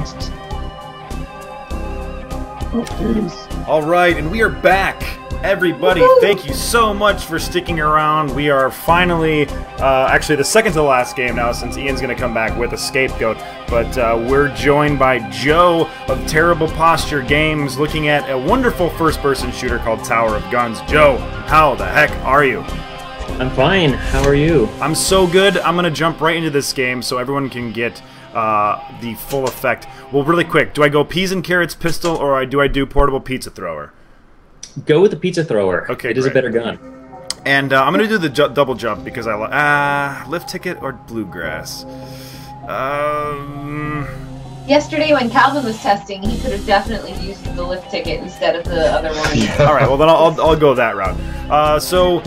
costs. Oh, there it is. All right, and we are back. Everybody, thank you so much for sticking around. We are finally, actually the second to the last game now, since Ian's going to come back with a scapegoat. But we're joined by Joe of Terrible Posture Games, looking at a wonderful first-person shooter called Tower of Guns. Joe, how the heck are you? I'm fine. How are you? I'm so good. I'm going to jump right into this game so everyone can get the full effect. Well, really quick, do I go peas and carrots pistol, or do I do portable pizza thrower? Go with the pizza thrower. Okay, it is a better gun. And I'm going to do the double jump because I lift ticket or bluegrass. Yesterday when Calvin was testing, he could have definitely used the lift ticket instead of the other one. All right, well then I'll go that route. So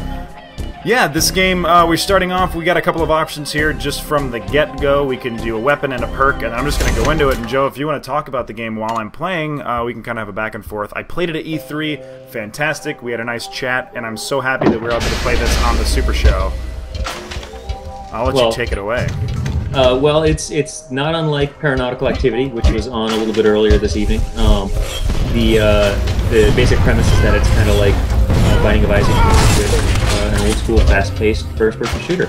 yeah, this game we're starting off. We got a couple of options here just from the get-go. We can do a weapon and a perk, and I'm just going to go into it. And Joe, if you want to talk about the game while I'm playing, we can kind of have a back and forth. I played it at E3, fantastic. We had a nice chat, and I'm so happy that we were able to play this on the Super Show. I'll let you take it away. Well, it's not unlike Paranautical Activity, which was on a little bit earlier this evening. The basic premise is that it's kind of like Binding of Isaac, an old-school, fast-paced first-person shooter.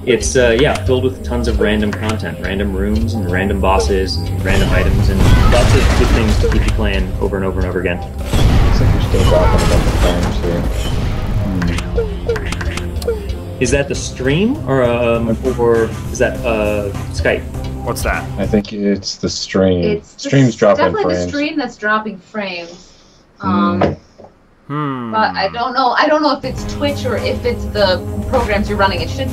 It's yeah, filled with tons of random content, random rooms and random bosses and random items, and lots of good things to keep you playing over and over and over again. Looks like you're still dropping a bunch of frames here. Is that the stream, or is that Skype? What's that? I think it's the stream. It's Stream's dropping definitely frames. the stream that's dropping frames. Hmm. But I don't know. I don't know if it's Twitch or if it's the programs you're running. It should. I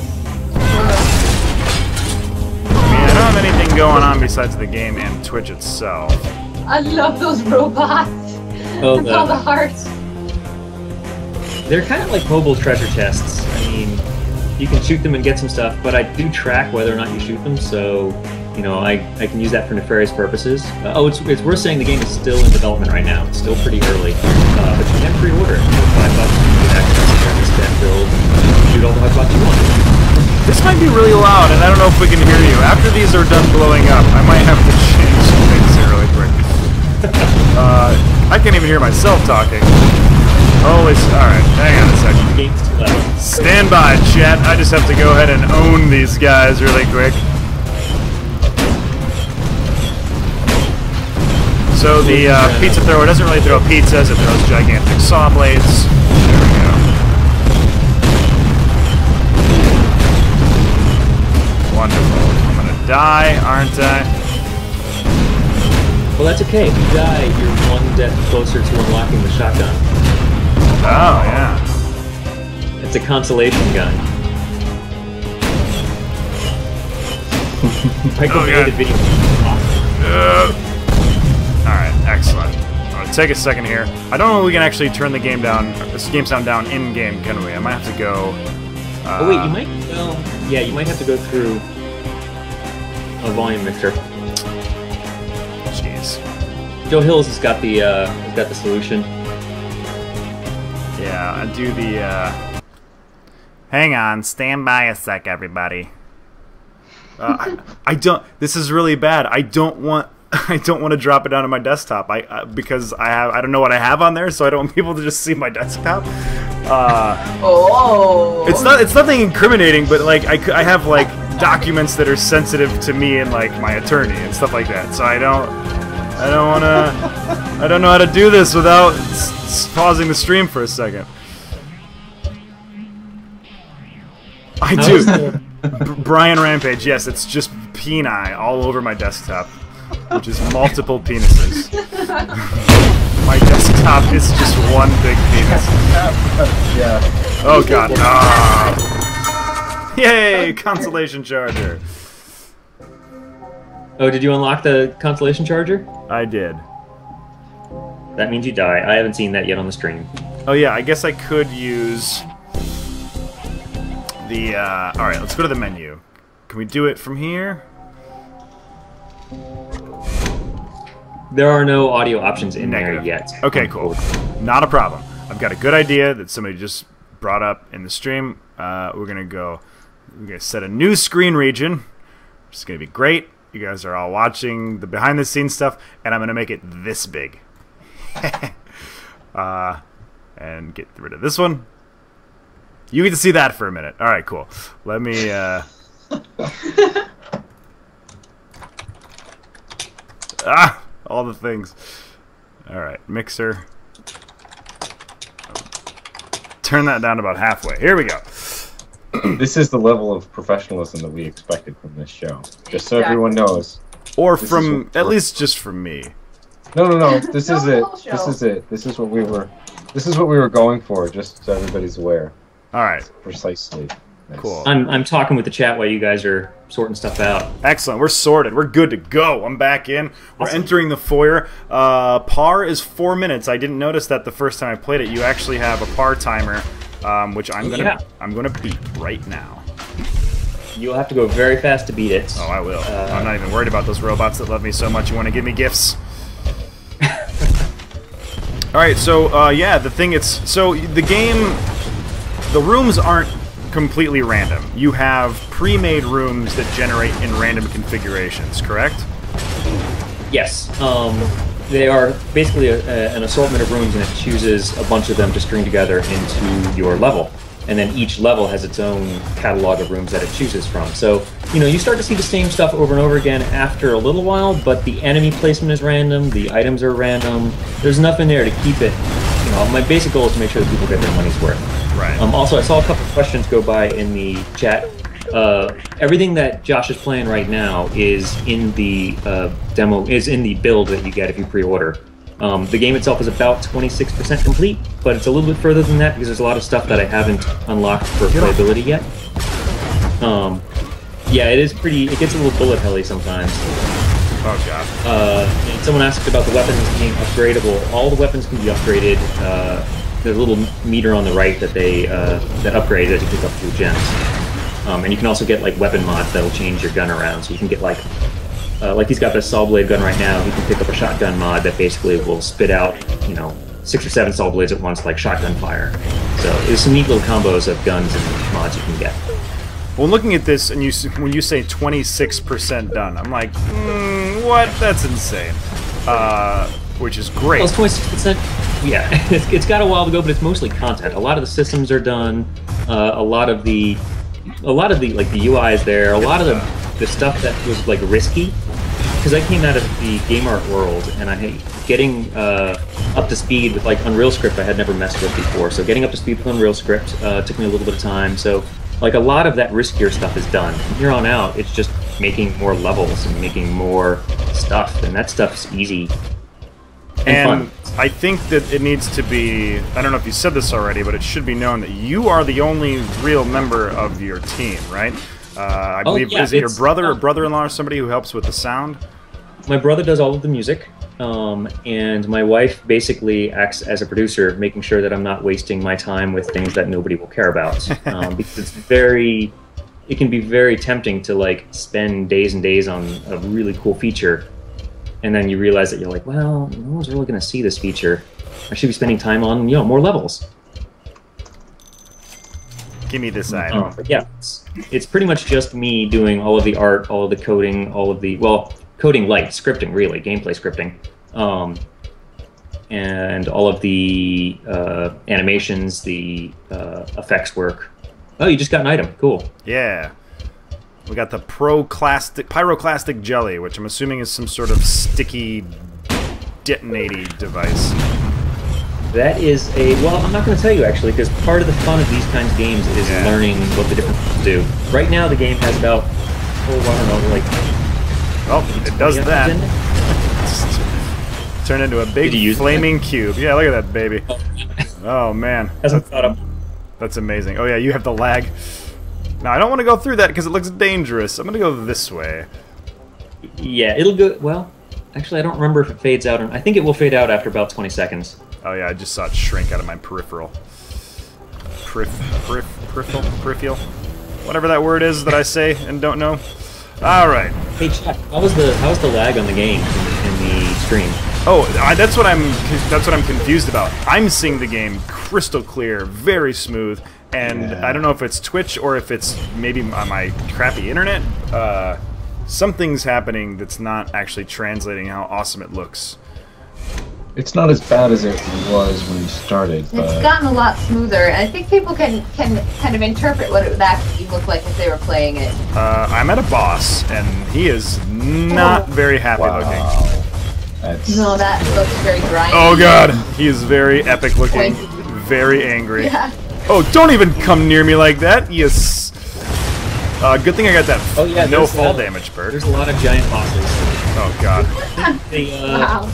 mean, I don't have anything going on besides the game and Twitch itself. I love those robots. Oh, With all the hearts. They're kind of like mobile treasure chests. I mean, you can shoot them and get some stuff, but I do track whether or not you shoot them, so you know I can use that for nefarious purposes. It's worth saying the game is still in development right now. It's still pretty early, but you can pre-order it for $5. You can access that build, shoot all the hotspots you want. This might be really loud, and I don't know if we can hear you. After these are done blowing up, I might have to change things here really quick. I can't even hear myself talking. Alright, hang on a second. Game's too loud. Stand by, chat. I just have to go ahead and own these guys really quick. So the pizza thrower doesn't really throw pizzas, it throws gigantic saw blades. There we go. Wonderful. I'm gonna die, aren't I? Well, that's okay. If you die, you're one death closer to unlocking the shotgun. Oh, yeah. It's a consolation gun. Michael made a video. Alright, excellent. I'm gonna take a second here. I don't know if we can actually turn the game down, this game sound down in-game, can we? I might have to go... oh wait, you might, well, yeah, you might have to go through a volume mixer. Jeez. Joe Hills has got the solution. Yeah, I do the, hang on, stand by a sec, everybody. I don't, this is really bad. I don't want to drop it down on my desktop. Because I don't know what I have on there, so I don't want people to just see my desktop. It's nothing incriminating, but like I have like documents that are sensitive to me and like my attorney and stuff like that. So I don't know how to do this without pausing the stream for a second. I do. Brian Rampage, yes, it's just peni all over my desktop, which is multiple penises. My desktop is just one big penis. Yeah. Oh god. Ah. Yay! Consolation charger. Oh, did you unlock the constellation charger? I did. That means you die. I haven't seen that yet on the stream. Oh yeah, I guess I could use the, alright, let's go to the menu. Can we do it from here? There are no audio options in there yet. Okay, cool. Not a problem. I've got a good idea that somebody just brought up in the stream. We're gonna set a new screen region, which is gonna be great. You guys are all watching the behind-the-scenes stuff, and I'm going to make it this big. And get rid of this one. You get to see that for a minute. All right, cool. Let me... all the things. All right, mixer. Turn that down about halfway. Here we go. This is the level of professionalism that we expected from this show. Just so everyone knows. Or from, at least just from me. No. This is it. Show. This is it. This is what we were going for, just so everybody's aware. All right. Precisely. Nice. Cool. I'm talking with the chat while you guys are sorting stuff out. Excellent. We're sorted. We're good to go. I'm back in. We're entering the foyer. Par is 4 minutes. I didn't notice that the first time I played it. You actually have a par timer, which I'm gonna beat right now. You'll have to go very fast to beat it. Oh, I will. I'm not even worried about those robots that love me so much. You want to give me gifts? All right. So yeah, the thing the game, the rooms aren't completely random. You have pre-made rooms that generate in random configurations, correct? Yes. They are basically an assortment of rooms, and it chooses a bunch of them to string together into your level. And then each level has its own catalog of rooms that it chooses from. So, you start to see the same stuff over and over again after a little while, but the enemy placement is random, the items are random. There's enough in there to keep it. My basic goal is to make sure that people get their money's worth. Right. Also, I saw a couple of questions go by in the chat. Everything that Josh is playing right now is in the demo, is in the build that you get if you pre-order. The game itself is about 26% complete, but it's a little bit further than that because there's a lot of stuff that I haven't unlocked for playability yet. Yeah, it gets a little bullet helly sometimes. Oh god. And someone asked about the weapons being upgradable. All the weapons can be upgraded. There's a little meter on the right that that upgrades as you pick up new gems. And you can also get like weapon mods that'll change your gun around. So you can get like he's got this saw blade gun right now. He can pick up a shotgun mod that basically will spit out 6 or 7 saw blades at once, like shotgun fire. So there's some neat little combos of guns and mods you can get. Well, looking at this, and when you say 26% done, I'm like, what? That's insane. Which is great. Well, it's 26%. Yeah, it's got a while to go, but it's mostly content. A lot of the systems are done. A lot of the UI is there. A lot of the stuff that was like risky, because I came out of the game art world, and I hate getting up to speed with like Unreal Script. I had never messed with before, so getting up to speed with Unreal Script took me a little bit of time. So like a lot of that riskier stuff is done. From here on out, it's just making more levels and making more stuff, and that stuff's easy and fun. I think that it needs to be, I don't know if you said this already, but it should be known that you are the only real member of your team, right? I believe, is it your brother or brother-in-law or somebody who helps with the sound? My brother does all of the music, and my wife basically acts as a producer, making sure that I'm not wasting my time with things that nobody will care about. Because it can be very tempting to like spend days and days on a really cool feature, and then you realize that you're like, well, no one's really going to see this feature. I should be spending time on more levels. Give me this item. But yeah, it's pretty much just me doing all of the art, all of the coding, all of the, well, coding light, scripting really, gameplay scripting, and all of the animations, the effects work. Oh, you just got an item. Cool. Yeah. We got the pyroclastic jelly, which I'm assuming is some sort of sticky, detonating device. That is well, I'm not going to tell you actually, because part of the fun of these kinds of games is learning what the different things do. Right now, the game has about, I don't know, like... Oh, it does that. Turn into a big flaming cube. Yeah, look at that baby. Oh, man. Hasn't thought up. That's amazing. Oh, yeah, you have the lag. Now, I don't want to go through that because it looks dangerous. I'm going to go this way. Yeah, it'll go... Well, actually, I don't remember if it fades out. I think it will fade out after about 20 seconds. Oh, yeah, I just saw it shrink out of my peripheral. Peripheral? Whatever that word is that I say and don't know. All right. Hey, Chuck, how was the lag on the game in the stream? Oh, that's what I'm confused about. I'm seeing the game crystal clear, very smooth, and I don't know if it's Twitch or if it's maybe on my crappy internet. something's happening that's not actually translating how awesome it looks. It's not as bad as it was when you started, but... It's gotten a lot smoother, and I think people can kind of interpret what it would actually look like if they were playing it. I'm at a boss, and he is not very happy looking. No, that looks very grimy. Oh god, he is very epic looking, very angry. Yeah. Oh, don't even come near me like that, yes. Good thing I got that no fall damage perk. There's a lot of giant bosses. Oh god. Wow.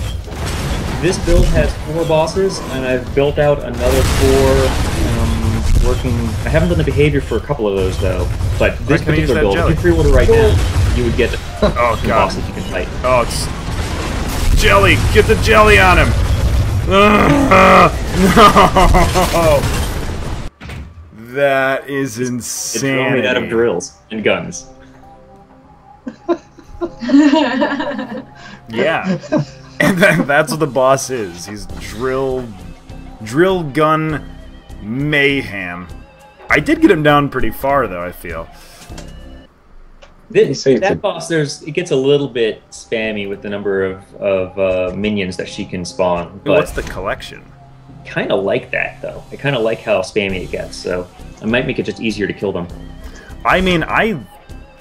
This build has 4 bosses, and I've built out another 4 working... I haven't done the behavior for a couple of those, though. But this particular build, if you pre-order right now, you would get the bosses you can fight. Oh, it's... Jelly! Get the jelly on him! No! That is insane. It's all made out of drills and guns. Yeah. And then that's what the boss is. He's drill gun mayhem. I did get him down pretty far, though, I feel. That boss, it gets a little bit spammy with the number of minions that she can spawn. But what's the collection? Kind of like that, though. I kind of like how spammy it gets, so I might make it just easier to kill them. I mean, I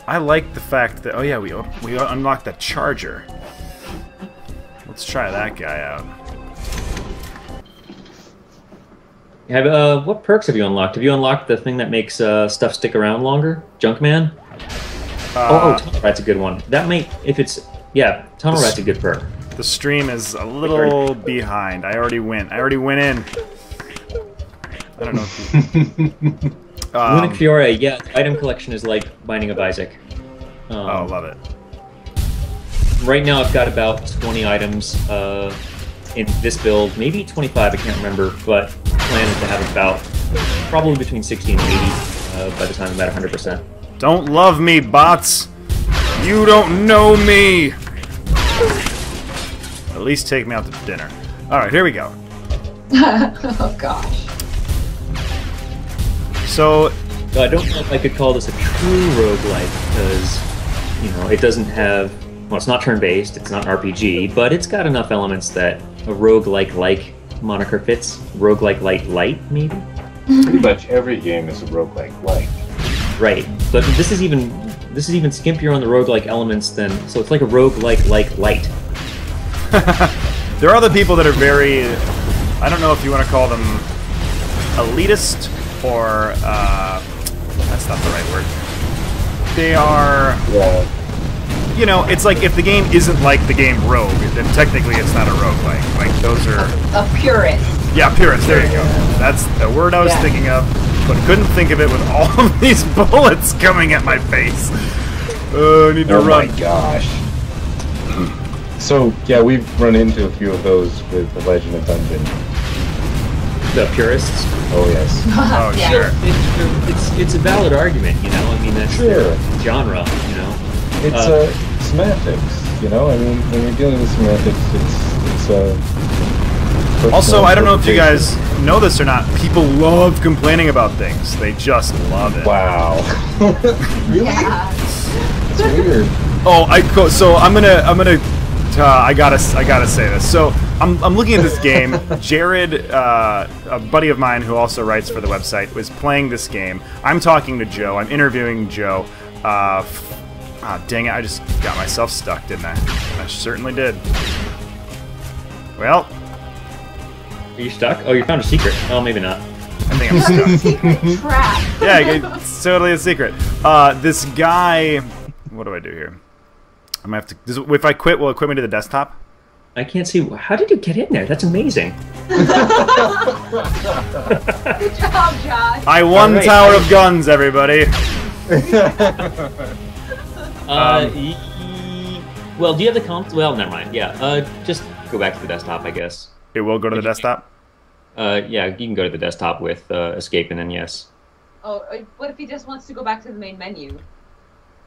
like the fact that... Oh, yeah, we unlocked that charger. Let's try that guy out. What perks have you unlocked? Have you unlocked the thing that makes stuff stick around longer? Junkman? Tunnel Rat's a good one. That might, if it's... Yeah, Tunnel Rat's a good perk. The stream is a little behind. I already went in. I don't know if you... Runic Fiora, yeah, item collection is like Binding of Isaac. Oh, love it. Right now I've got about 20 items in this build, maybe 25, I can't remember, but plan is to have about probably between 60 and 80 by the time I'm at 100%. Don't love me, bots! You don't know me! At least take me out to dinner. Alright, here we go. Oh gosh. So I don't know if I could call this a true roguelike, because, you know, it doesn't have... Well, it's not turn-based, it's not an RPG, but it's got enough elements that a roguelike-like moniker fits. Roguelike light, maybe? Pretty much every game is a roguelike-like. Right, but this is even skimpier on the roguelike elements than... So it's like a roguelike light. There are other people that are very... I don't know if you want to call them elitist or... that's not the right word. They are... Yeah. You know, it's like if the game isn't like the game Rogue, then technically it's not a roguelike. Like, those are... A purist. Yeah, purist, there you go. That's the word I was thinking of, but couldn't think of it with all of these bullets coming at my face. I need to run. Oh my gosh. So, yeah, we've run into a few of those with the Legend of Dungeon. The purists? Oh, yes. Oh, Yeah. sure. It's a valid argument, you know? I mean, that's their genre, you know? It's semantics, you know? I mean, when you're dealing with semantics, it's Also, I don't know if you guys know this or not, people love complaining about things. They just love it. Wow. Really? Yeah. It's weird. Oh, so I'm gonna I gotta say this. So I'm looking at this game. Jared, a buddy of mine who also writes for the website, was playing this game. I'm talking to Joe. I'm interviewing Joe. Dang it! I just got myself stuck, didn't I? I certainly did. Well, Are you stuck? Oh, you found a secret. Oh, maybe not. I think I'm stuck. Secret trap. Yeah, it's totally a secret. This guy. What do I do here? I'm gonna have to. If I quit, will it quit me to the desktop? I can't see. How did you get in there? That's amazing. Good job, Josh. I won Alright, Tower of Guns, everybody. Well, do you have the comp? Well, never mind. Yeah. Just go back to the desktop, I guess. It will go to the desktop? Yeah, you can go to the desktop with escape and then yes. Oh, what if he just wants to go back to the main menu?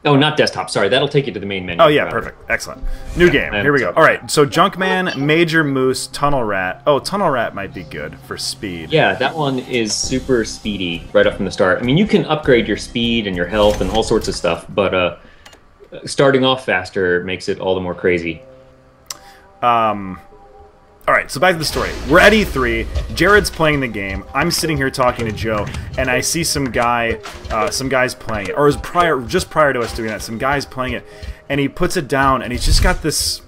Oh, not desktop. Sorry, that'll take you to the main menu. Oh, yeah, perfect. Excellent. New game. Here we go. All right, so Junkman, Major Moose, Tunnel Rat. Oh, Tunnel Rat might be good for speed. Yeah, that one is super speedy right up from the start. I mean, you can upgrade your speed and your health and all sorts of stuff, but starting off faster makes it all the more crazy. All right, so back to the story. We're at E3. Jared's playing the game. I'm sitting here talking to Joe, and I see some guys playing it, or just prior to us doing that, some guys playing it, and he puts it down, and he's just got this.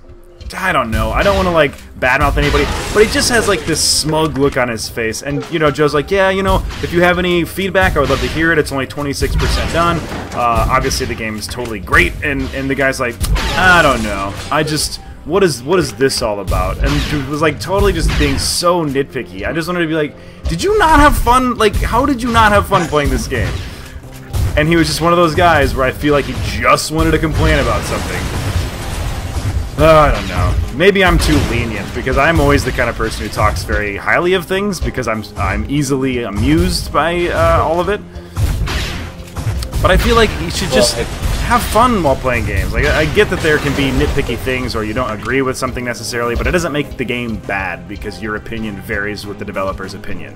I don't know. I don't want to like badmouth anybody, but he just has like this smug look on his face. And Joe's like, yeah, if you have any feedback, I would love to hear it. It's only 26% done. Obviously, the game is totally great, and the guy's like, I don't know. What is this all about? And it was like totally just being so nitpicky. I just wanted to be like, did you not have fun? Like, how did you not have fun playing this game? And he was just one of those guys where I feel like he just wanted to complain about something. I don't know. Maybe I'm too lenient because I'm always the kind of person who talks very highly of things because I'm easily amused by all of it. But I feel like you should just have fun while playing games. Like, I get that there can be nitpicky things or you don't agree with something necessarily, but it doesn't make the game bad because your opinion varies with the developer's opinion.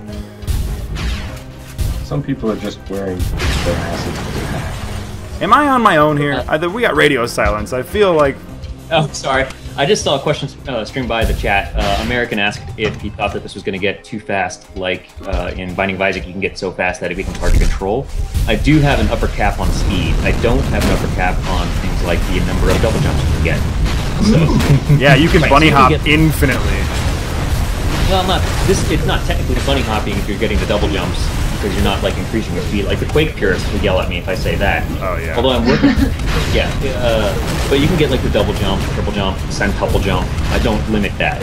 Some people are just wearing their asses. Am I on my own here? We got radio silence. I feel like... Oh, sorry. I just saw a question stream by the chat. American asked if he thought that this was going to get too fast, like in Binding of Isaac, you can get so fast that it becomes hard to control. I do have an upper cap on speed. I don't have an upper cap on things like the number of double jumps you can get. So, yeah, you can bunny hop infinitely. Well, it's not technically bunny hopping if you're getting the double jumps, because you're not like increasing your speed. Like the Quake purists will yell at me if I say that. Oh yeah. Although I'm working. Yeah. But you can get like the double jump, triple jump, centuple jump. I don't limit that.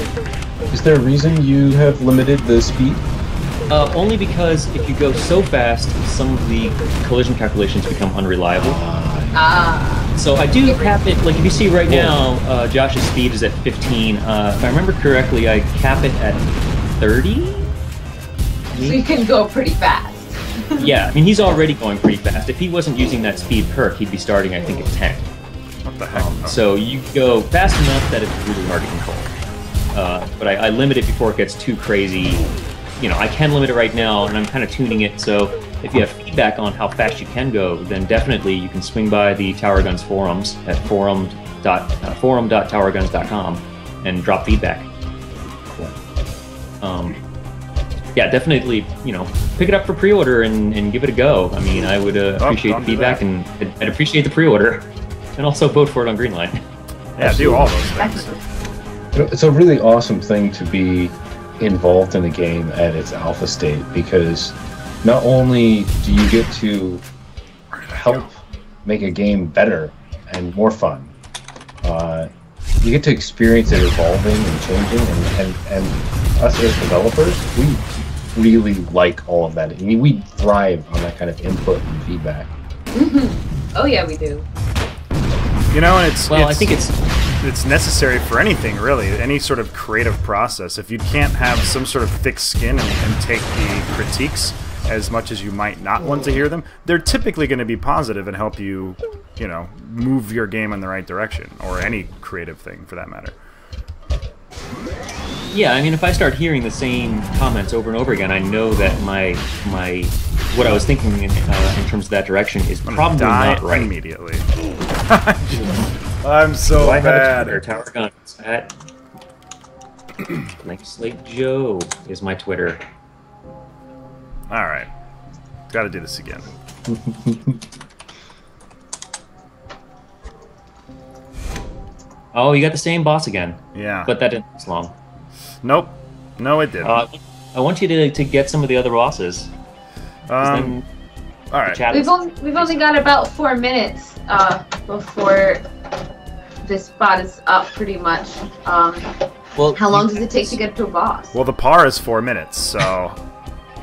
Is there a reason you have limited the speed? Only because if you go so fast, some of the collision calculations become unreliable. So I do cap it, like if you see right now, Josh's speed is at 15. If I remember correctly, I cap it at 30? So you can go pretty fast. Yeah, I mean, he's already going pretty fast. If he wasn't using that speed perk, he'd be starting, I think, at 10. What the heck? So you go fast enough that it's really hard to control. But I limit it before it gets too crazy. I can limit it right now, and I'm kind of tuning it, so if you have feedback on how fast you can go, then definitely you can swing by the Tower Guns forums at forum.towerguns.com and drop feedback. Yeah, definitely, pick it up for pre-order and give it a go. I mean, I would appreciate the feedback, and I'd appreciate the pre-order, and also vote for it on Greenlight. Yeah, do all those things. It's a really awesome thing to be involved in a game at its alpha state, because not only do you get to help make a game better and more fun, you get to experience it evolving and changing, and us as developers, we really like all of that. I mean, we thrive on that kind of input and feedback. Mm-hmm. Oh yeah, we do. And I think it's necessary for anything, really, any sort of creative process. If you can't have some sort of thick skin and take the critiques as much as you might not want to hear them, they're typically going to be positive and help you, move your game in the right direction, or any creative thing for that matter. Yeah, I mean, if I start hearing the same comments over and over again, I know that my what I was thinking in terms of that direction is probably not right. Immediately. I'm so bad. Tower Guns at Blank Slate Joe is my Twitter. All right, got to do this again. Oh, you got the same boss again. Yeah. But that didn't last long. Nope. No, it didn't. I want you to get some of the other bosses. All right. We've only got about 4 minutes before this spot is up, pretty much. Well, how long does it take to get to a boss? Well, the par is 4 minutes, so.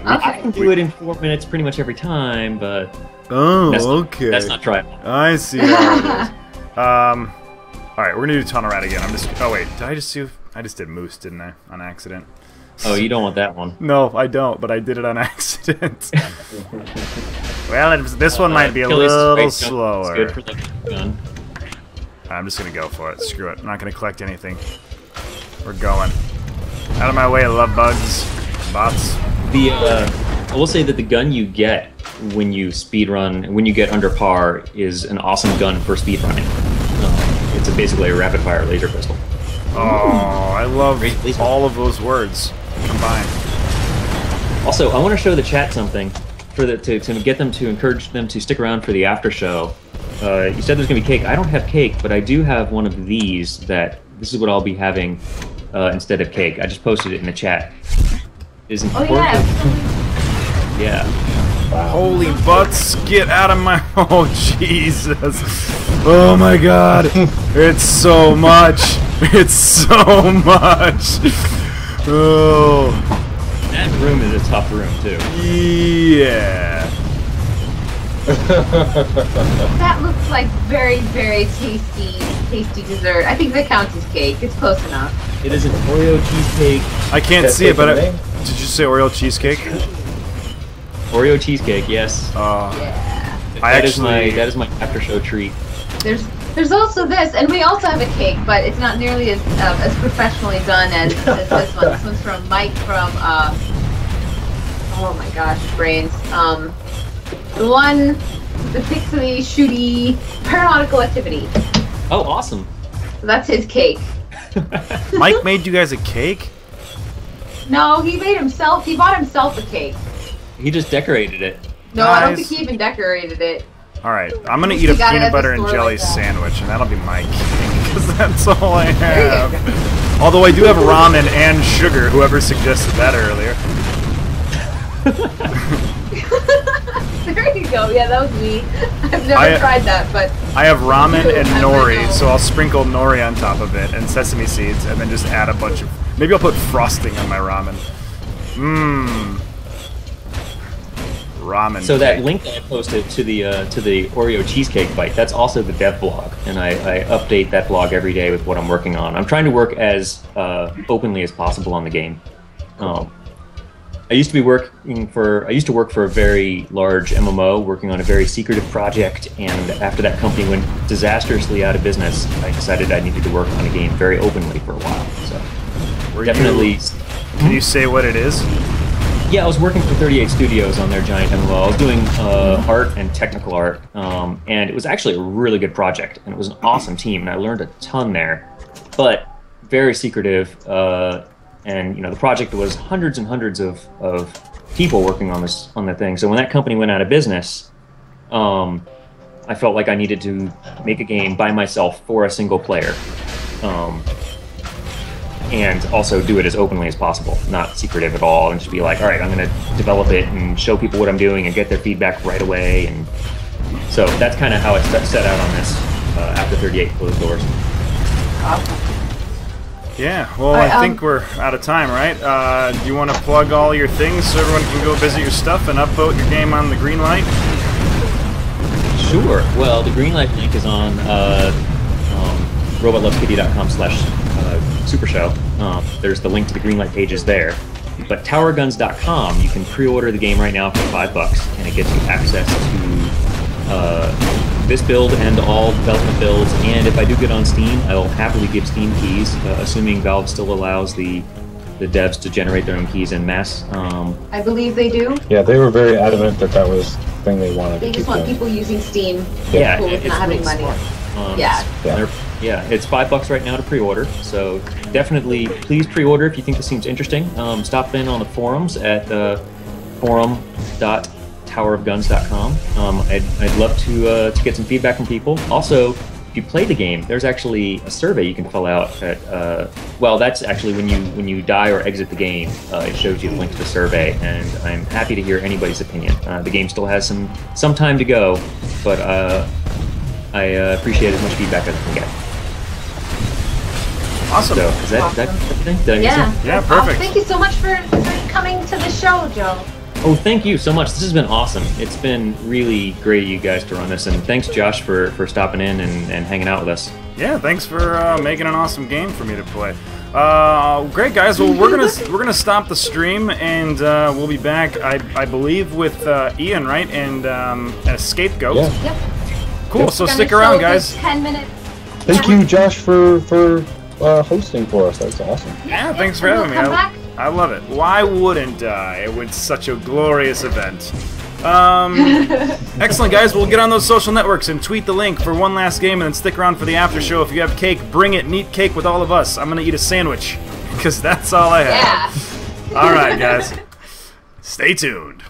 I can do it in 4 minutes pretty much every time, but. Oh, okay. That's not tribal. I see how it is. All right, we're gonna do Tunnel Rat again. Oh wait, did I just do? I just did Moose, didn't I, on accident? Oh, you don't want that one. No, I don't, but I did it on accident. Well, this one might be a little slower. It's good for the gun. I'm just gonna go for it. Screw it. I'm not gonna collect anything. We're going. Out of my way, love bugs, bots. I will say that the gun you get when you speedrun, when you get under par, is an awesome gun for speedrunning. it's basically a rapid-fire laser pistol. Oh, I love Great. all of those words combined. Also, I want to show the chat something to get them to encourage them to stick around for the after show. You said there's going to be cake. I don't have cake, but I do have one of these that this is what I'll be having instead of cake. I just posted it in the chat. Is important. Oh, yeah. Yeah. Wow. Holy butts, get out of my... Oh, Jesus. Oh, my God. It's so much. It's so much. Oh. That room is a tough room, too. Yeah. That looks like very, very tasty dessert. I think that counts as cake. It's close enough. It is an Oreo cheesecake. I can't That's see it, but taken did you say Oreo cheesecake? Oreo cheesecake, yes. Yeah. I That is my after show treat. There's also this, and we also have a cake, but it's not nearly as professionally done as this one. This one's from Mike from oh my gosh, brains. The one, the pixely shooty paranautical activity. Oh, awesome. So that's his cake. Mike made you guys a cake? No, he made himself. He bought himself a cake. He just decorated it. No, I don't Nice. think he even decorated it. Alright, I'm gonna eat a got it peanut at the butter and store jelly like that. sandwich, and that'll be my cake, because that's all I There you have. go. Although I do have ramen and sugar, whoever suggested that earlier. There you go. Yeah, that was me. I've never tried that, but I have ramen and I nori, know. so I'll sprinkle nori on top of it, and sesame seeds, and then just add a bunch of... Maybe I'll put frosting on my ramen. Mmm. Ramen So that cake. link that I posted to the Oreo cheesecake bite, that's also the dev blog, and I update that blog every day with what I'm working on. I'm trying to work as openly as possible on the game. I used to work for a very large MMO, working on a very secretive project, and after that company went disastrously out of business, I decided I needed to work on a game very openly for a while. So Were definitely. you- Can you say what it is? Yeah, I was working for 38 Studios on their giant MMO. I was doing art and technical art, and it was actually a really good project, and it was an awesome team, and I learned a ton there. But very secretive, and the project was hundreds and hundreds of people working on the thing. So when that company went out of business, I felt like I needed to make a game by myself for a single player. And also do it as openly as possible, not secretive at all, and just be like, all right, I'm going to develop it and show people what I'm doing and get their feedback right away. And so that's kind of how I set out on this after 38 closed doors. Yeah, well, I think we're out of time, right? Do you want to plug all your things so everyone can go visit your stuff and upvote your game on the Greenlight? Sure. Well, the Greenlight link is on robotloveskitty.com/supershow. There's the link to the Greenlight pages there. But towerguns.com, you can pre-order the game right now for $5, and it gets you access to this build and all development builds. And if I do get on Steam, I will happily give Steam keys, assuming Valve still allows the devs to generate their own keys en masse. I believe they do. Yeah, they were very adamant that that was the thing they wanted They to just keep want doing. people using Steam. Yeah, Cool with it's not having really money. smart. Yeah. Yeah, it's $5 right now to pre-order, so definitely please pre-order if you think this seems interesting. Stop in on the forums at forum.towerofguns.com. I'd love to get some feedback from people. Also, if you play the game, there's actually a survey you can fill out at. Well, that's actually when you die or exit the game, it shows you the link to the survey, and I'm happy to hear anybody's opinion. The game still has some time to go, but I appreciate as much feedback as I can get. Awesome. So, is that everything? Did I miss Yeah. something? Yeah, perfect. Thank you so much for coming to the show, Joe. Oh, thank you so much. This has been awesome. It's been really great of you guys to run this, and thanks, Josh, for stopping in and hanging out with us. Yeah, thanks for making an awesome game for me to play. Great, guys. Well, we're gonna stop the stream, and we'll be back, I believe, with Ian, right, and a scapegoat. Yeah. Yep. Cool. Yep. So Gonna stick show around, this guys. 10 minutes. Thank you, Josh, for hosting for us. That's awesome. Yeah, thanks for having me. Come back. I love it. Why wouldn't I? It was such a glorious event. Excellent, guys. We'll get on those social networks and tweet the link for one last game, and then stick around for the after show. If you have cake, bring it. Eat cake with all of us. I'm gonna eat a sandwich because that's all I have. Yeah. All right, guys. Stay tuned.